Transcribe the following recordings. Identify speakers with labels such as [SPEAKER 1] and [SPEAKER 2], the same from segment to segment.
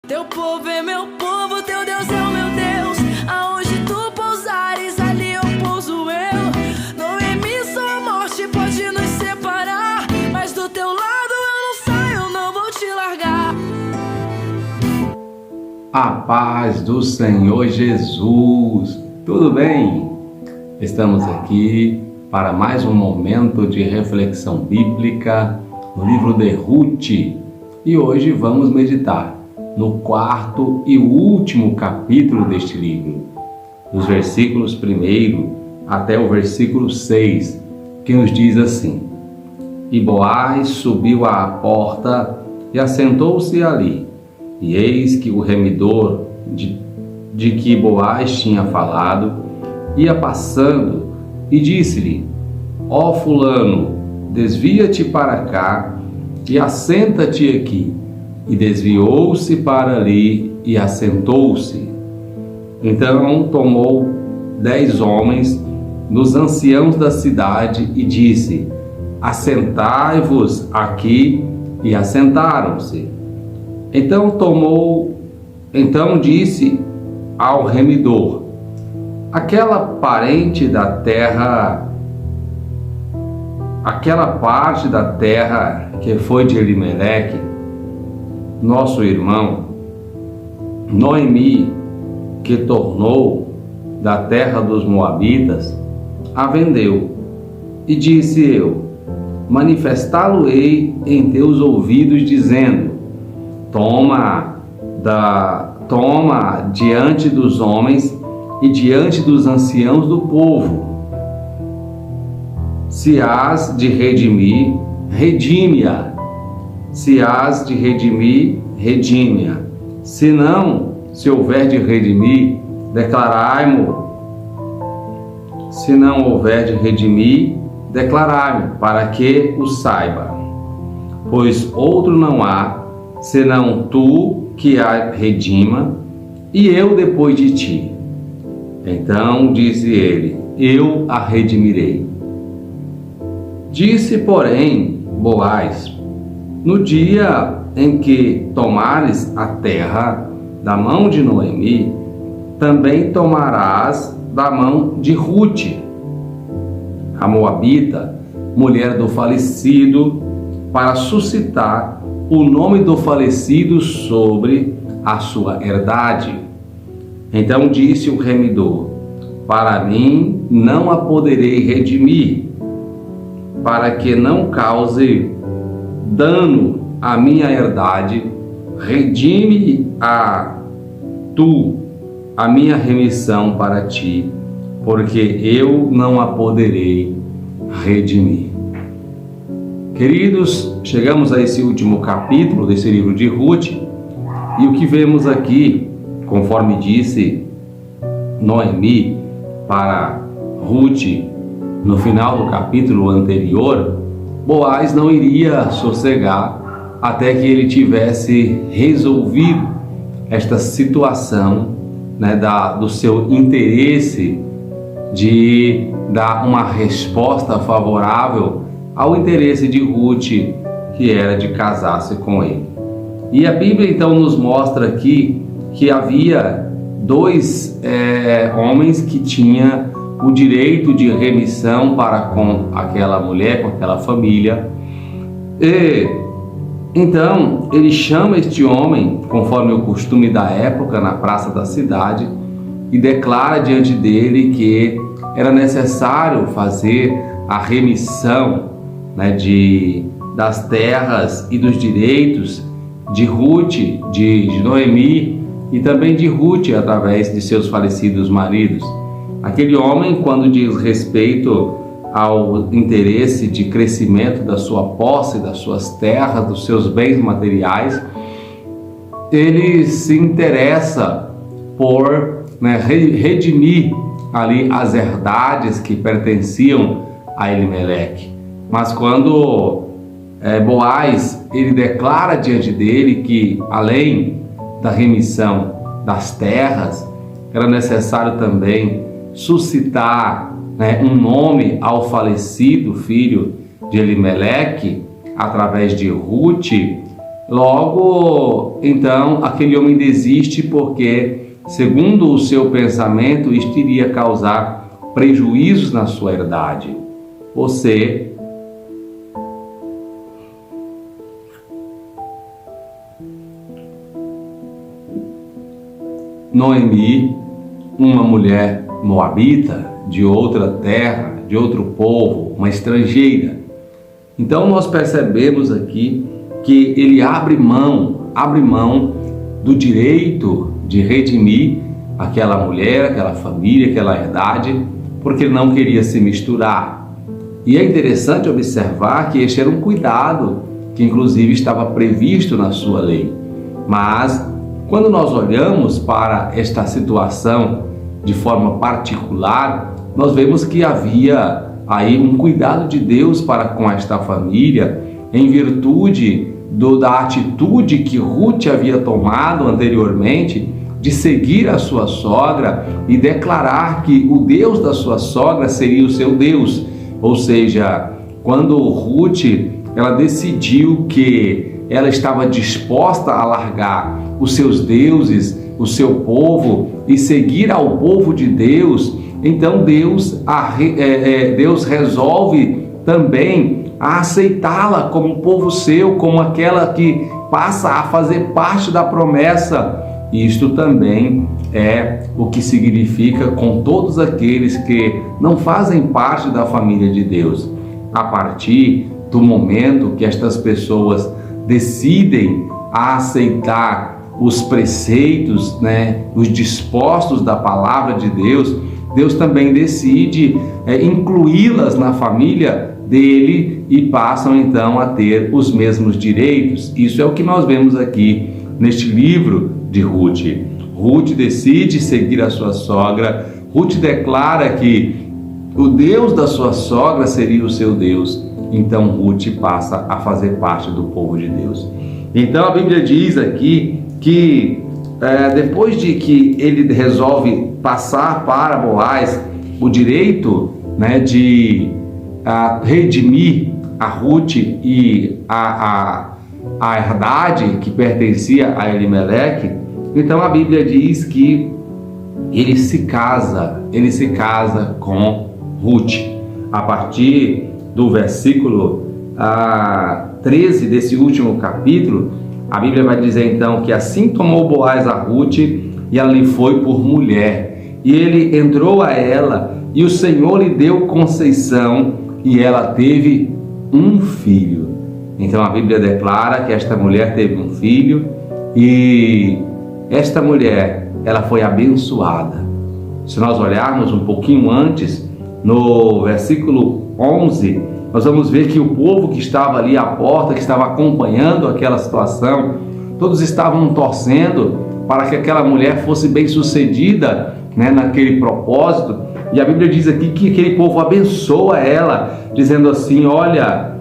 [SPEAKER 1] Teu povo é meu povo, teu Deus é o meu Deus. Aonde tu pousares, ali eu pouso eu. Noemi, sua morte pode nos separar, mas do teu lado eu não saio, eu não vou te largar.
[SPEAKER 2] A paz do Senhor Jesus. Tudo bem? Estamos aqui para mais um momento de reflexão bíblica no livro de Ruth. E hoje vamos meditar no quarto e último capítulo deste livro, dos versículos 1 até o versículo 6, que nos diz assim: E Boaz subiu à porta e assentou-se ali, e eis que o remidor de que Boaz tinha falado ia passando e disse-lhe: Ó fulano, desvia-te para cá e assenta-te aqui. E desviou-se para ali e assentou-se. Então tomou 10 homens dos anciãos da cidade e disse: Assentai-vos aqui. E assentaram-se. Então disse ao remidor: Aquela parte da terra que foi de Elimeleque, nosso irmão, Noemi, que tornou da terra dos Moabitas, a vendeu. E disse eu: Manifestá-lo-ei em teus ouvidos, dizendo: Toma diante dos homens e diante dos anciãos do povo. Se hás de redimir, redime-a. Se hás de redimir, redime-a. Se houver de redimir, declarai-mo. Se não houver de redimir, declarai-mo, para que o saiba. Pois outro não há, senão tu que a redima, e eu depois de ti. Então disse ele: Eu a redimirei. Disse, porém, Boaz: No dia em que tomares a terra da mão de Noemi, também tomarás da mão de Ruth, a Moabita, mulher do falecido, para suscitar o nome do falecido sobre a sua herdade. Então disse o remidor: Para mim não a poderei redimir, para que não cause dano à minha herdade. Redime a minha remissão para ti, porque eu não a poderei redimir. Queridos, chegamos a esse último capítulo desse livro de Ruth, e o que vemos aqui, conforme disse Noemi para Ruth no final do capítulo anterior, Boaz não iria sossegar até que ele tivesse resolvido esta situação, do seu interesse de dar uma resposta favorável ao interesse de Ruth, que era de casar-se com ele. E a Bíblia então nos mostra aqui que havia 2 homens que tinham o direito de remissão para com aquela mulher, com aquela família. E então ele chama este homem, conforme o costume da época, na praça da cidade, e declara diante dele que era necessário fazer a remissão das terras e dos direitos de Ruth, de Noemi, e também de Ruth através de seus falecidos maridos. Aquele homem, quando diz respeito ao interesse de crescimento da sua posse, das suas terras, dos seus bens materiais, ele se interessa por redimir ali as herdades que pertenciam a Elimeleque. Mas quando Boaz, ele declara diante dele que, além da remissão das terras, era necessário também suscitar um nome ao falecido filho de Elimeleque, através de Ruth, Logo, então, aquele homem desiste porque, segundo o seu pensamento, isto iria causar prejuízos na sua herdade. Noemi, uma mulher moabita, de outra terra, de outro povo, uma estrangeira. Então nós percebemos aqui que ele abre mão do direito de redimir aquela mulher, aquela família, aquela herdade, porque ele não queria se misturar. E é interessante observar que este era um cuidado que inclusive estava previsto na sua lei. Mas quando nós olhamos para esta situação de forma particular, nós vemos que havia aí um cuidado de Deus para com esta família, em virtude da atitude que Ruth havia tomado anteriormente de seguir a sua sogra e declarar que o Deus da sua sogra seria o seu Deus. Ou seja, quando Ruth ela decidiu que ela estava disposta a largar os seus deuses, o seu povo e seguir ao povo de Deus, então Deus resolve também a aceitá-la como povo seu, como aquela que passa a fazer parte da promessa. Isto também é o que significa com todos aqueles que não fazem parte da família de Deus. A partir do momento que estas pessoas decidem a aceitar os preceitos, os dispostos da palavra de Deus, Deus também decide incluí-las na família dele e passam então a ter os mesmos direitos. Isso é o que nós vemos aqui neste livro de Ruth. Ruth decide seguir a sua sogra. Ruth declara que o Deus da sua sogra seria o seu Deus. Então Ruth passa a fazer parte do povo de Deus. Então a Bíblia diz aqui que depois de que ele resolve passar para Boaz o direito de redimir a Ruth e a herdade que pertencia a Elimeleque, então a Bíblia diz que ele se casa com Ruth. A partir do versículo 13 desse último capítulo, a Bíblia vai dizer então que assim tomou Boaz a Ruth e ela lhe foi por mulher. E ele entrou a ela e o Senhor lhe deu conceição e ela teve um filho. Então a Bíblia declara que esta mulher teve um filho e esta mulher, ela foi abençoada. Se nós olharmos um pouquinho antes, no versículo 11, nós vamos ver que o povo que estava ali à porta, que estava acompanhando aquela situação, todos estavam torcendo para que aquela mulher fosse bem sucedida naquele propósito. E a Bíblia diz aqui que aquele povo abençoa ela, dizendo assim: olha,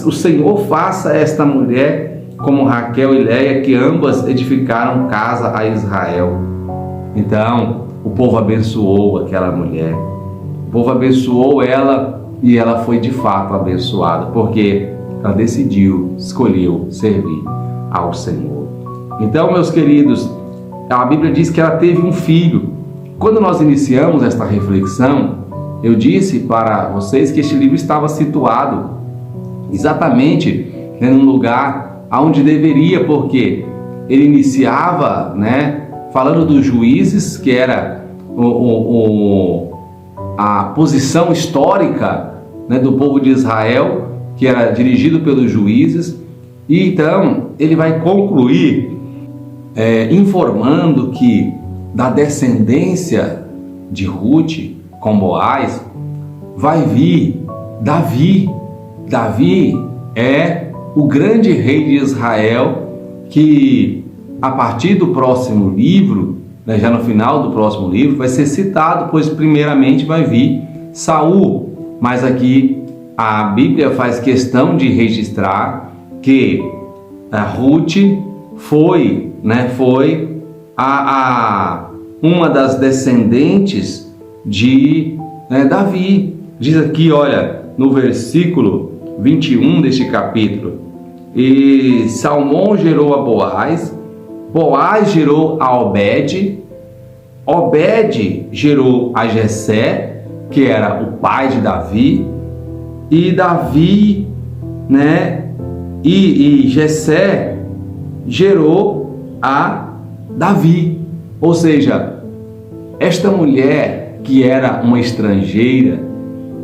[SPEAKER 2] o Senhor faça esta mulher como Raquel e Leia, que ambas edificaram casa a Israel. Então o povo abençoou aquela mulher, o povo abençoou ela e ela foi de fato abençoada, porque ela escolheu servir ao Senhor. Então, meus queridos, a Bíblia diz que ela teve um filho. Quando nós iniciamos esta reflexão, eu disse para vocês que este livro estava situado exatamente num lugar onde deveria, porque ele iniciava falando dos juízes, que era a posição histórica do povo de Israel, que era dirigido pelos juízes, e então ele vai concluir informando que da descendência de Ruth com Boaz vai vir Davi. Davi é o grande rei de Israel, que a partir do próximo livro, já no final do próximo livro, vai ser citado, pois primeiramente vai vir Saul. Mas aqui a Bíblia faz questão de registrar que a Ruth foi uma das descendentes de Davi. Diz aqui, olha, no versículo 21 deste capítulo: e Salmão gerou a Boaz, Boaz gerou a Obed, Obed gerou a Jessé, que era o pai de Davi, e Davi, e Jessé gerou a Davi. Ou seja, esta mulher que era uma estrangeira,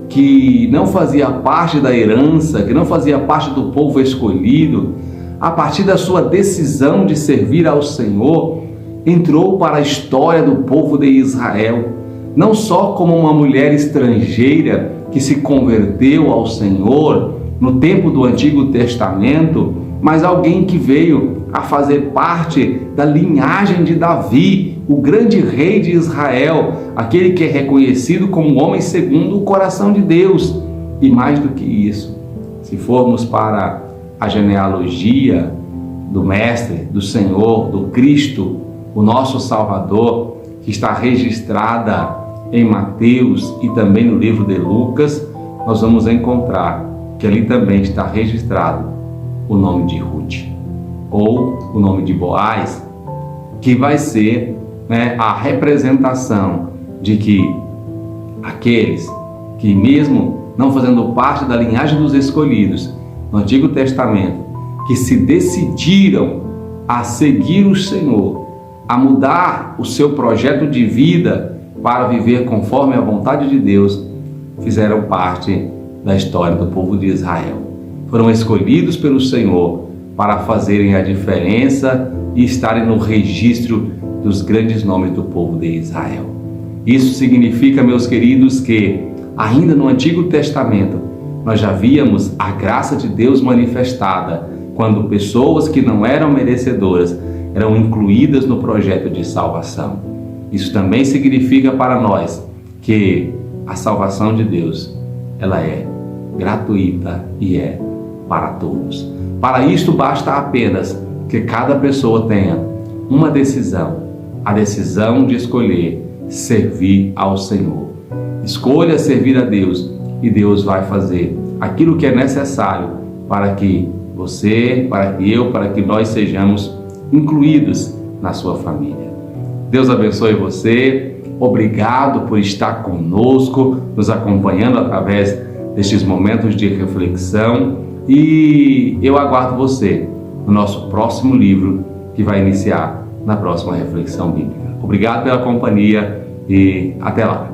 [SPEAKER 2] que não fazia parte da herança, que não fazia parte do povo escolhido, a partir da sua decisão de servir ao Senhor, entrou para a história do povo de Israel, não só como uma mulher estrangeira que se converteu ao Senhor no tempo do Antigo Testamento, mas alguém que veio a fazer parte da linhagem de Davi, o grande rei de Israel, aquele que é reconhecido como homem segundo o coração de Deus. E mais do que isso, se formos para a genealogia do Mestre, do Senhor, do Cristo, o nosso Salvador, que está registrada em Mateus e também no livro de Lucas, nós vamos encontrar que ali também está registrado o nome de Ruth, ou o nome de Boaz, que vai ser a representação de que aqueles que, mesmo não fazendo parte da linhagem dos escolhidos no Antigo Testamento, que se decidiram a seguir o Senhor, a mudar o seu projeto de vida para viver conforme a vontade de Deus, fizeram parte da história do povo de Israel. Foram escolhidos pelo Senhor para fazerem a diferença e estarem no registro dos grandes nomes do povo de Israel. Isso significa, meus queridos, que ainda no Antigo Testamento nós já víamos a graça de Deus manifestada quando pessoas que não eram merecedoras eram incluídas no projeto de salvação. Isso também significa para nós que a salvação de Deus, ela é gratuita e é para todos. Para isto basta apenas que cada pessoa tenha uma decisão, a decisão de escolher servir ao Senhor. Escolha servir a Deus e Deus vai fazer aquilo que é necessário para que você, para que eu, para que nós sejamos incluídos na sua família. Deus abençoe você. Obrigado por estar conosco, nos acompanhando através destes momentos de reflexão, e eu aguardo você no nosso próximo livro, que vai iniciar na próxima reflexão bíblica. Obrigado pela companhia e até lá.